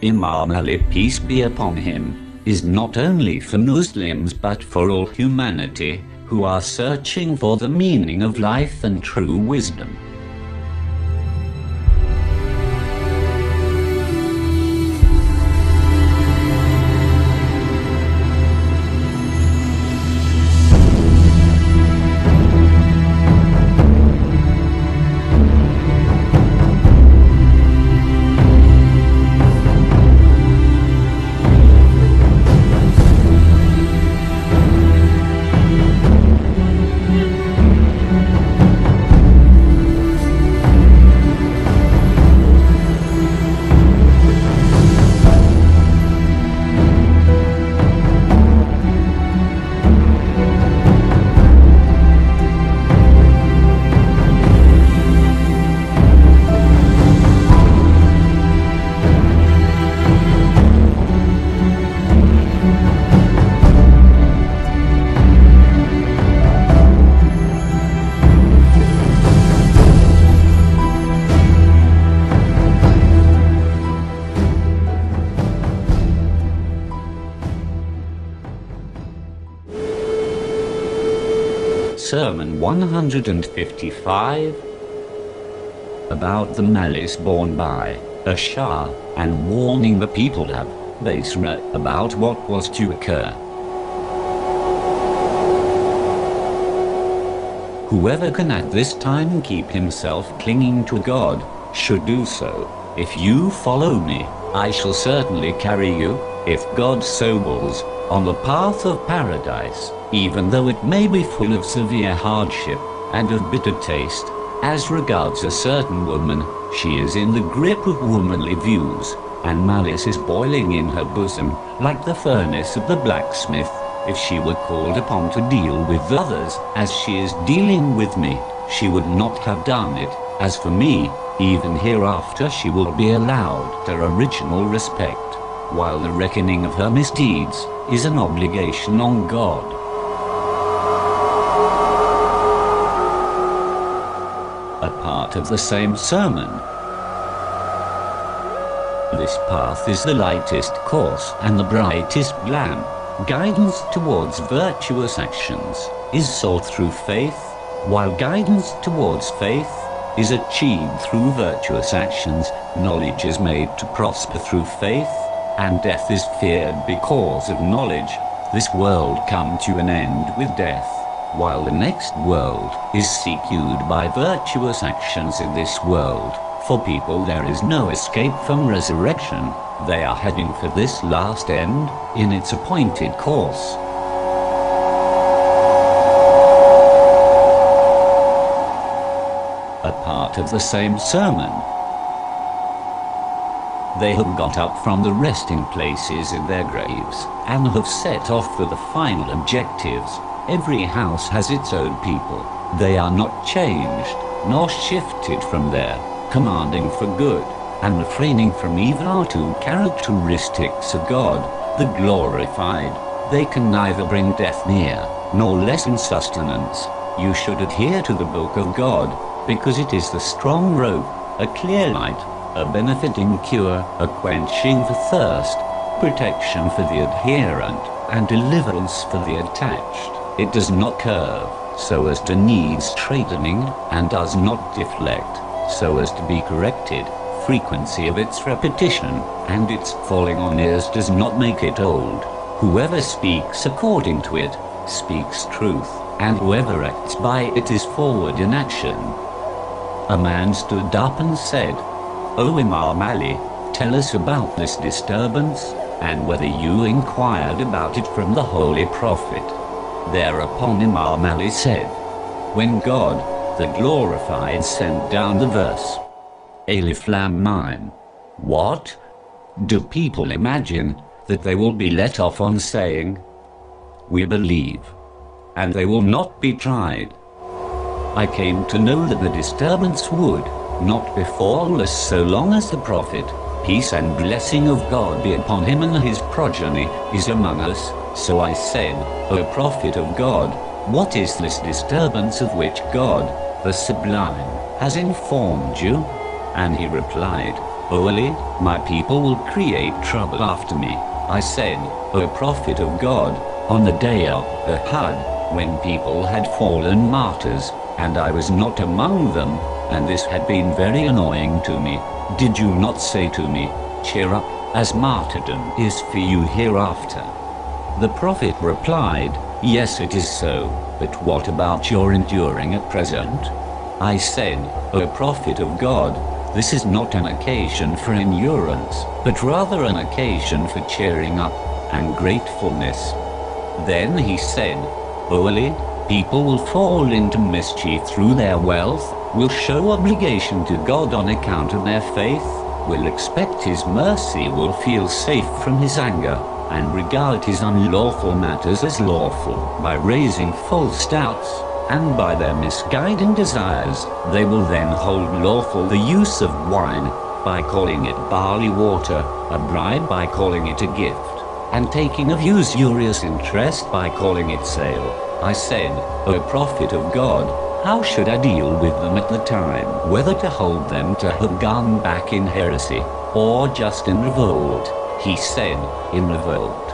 Imam Ali, peace be upon him, is not only for Muslims but for all humanity, who are searching for the meaning of life and true wisdom. Sermon 155, about the malice borne by a Shah, and warning the people of Basra about what was to occur. Whoever can at this time keep himself clinging to God, should do so. If you follow me, I shall certainly carry you, if God so wills, on the path of paradise, even though it may be full of severe hardship and of bitter taste. As regards a certain woman, she is in the grip of womanly views, and malice is boiling in her bosom, like the furnace of the blacksmith. If she were called upon to deal with others, as she is dealing with me, she would not have done it. As for me, even hereafter she will be allowed her original respect, while the reckoning of her misdeeds is an obligation on God. A part of the same sermon. This path is the lightest course and the brightest lamp. Guidance towards virtuous actions is sought through faith, while guidance towards faith is achieved through virtuous actions. Knowledge is made to prosper through faith, and death is feared because of knowledge. This world come to an end with death, while the next world is secured by virtuous actions in this world. For people there is no escape from resurrection. They are heading for this last end, in its appointed course. A part of the same sermon. They have got up from the resting places in their graves, and have set off for the final objectives. Every house has its own people. They are not changed, nor shifted from there. Commanding for good, and refraining from evil are two characteristics of God, the glorified. They can neither bring death near, nor lessen sustenance. You should adhere to the book of God, because it is the strong rope, a clear light, a benefiting cure, a quenching for thirst, protection for the adherent, and deliverance for the attached. It does not curve, so as to need straightening, and does not deflect, so as to be corrected. Frequency of its repetition, and its falling on ears does not make it old. Whoever speaks according to it, speaks truth, and whoever acts by it is forward in action. A man stood up and said, "O Imam Ali, tell us about this disturbance, and whether you inquired about it from the Holy Prophet." Thereupon Imam Ali said, "When God, the glorified, sent down the verse, Alif Lam Mim. What? Do people imagine that they will be let off on saying, 'We believe,' and they will not be tried? I came to know that the disturbance would not befall us so long as the Prophet, peace and blessing of God be upon him and his progeny, is among us. So I said, O Prophet of God, what is this disturbance of which God, the Sublime, has informed you?" And he replied, "O Ali, my people will create trouble after me." I said, "O Prophet of God, on the day of Uhud, when people had fallen martyrs, and I was not among them, and this had been very annoying to me, did you not say to me, 'Cheer up, as martyrdom is for you hereafter'?" The Prophet replied, "Yes, it is so, but what about your enduring at present?" I said, "O Prophet of God, this is not an occasion for endurance, but rather an occasion for cheering up and gratefulness." Then he said, "O Ali, people will fall into mischief through their wealth, will show obligation to God on account of their faith, will expect His mercy, will feel safe from His anger, and regard His unlawful matters as lawful. By raising false doubts, and by their misguiding desires, they will then hold lawful the use of wine, by calling it barley water, a bribe by calling it a gift, and taking of usurious interest by calling it sale." I said, "O Prophet of God, how should I deal with them at the time, whether to hold them to have gone back in heresy, or just in revolt?" He said, "In revolt."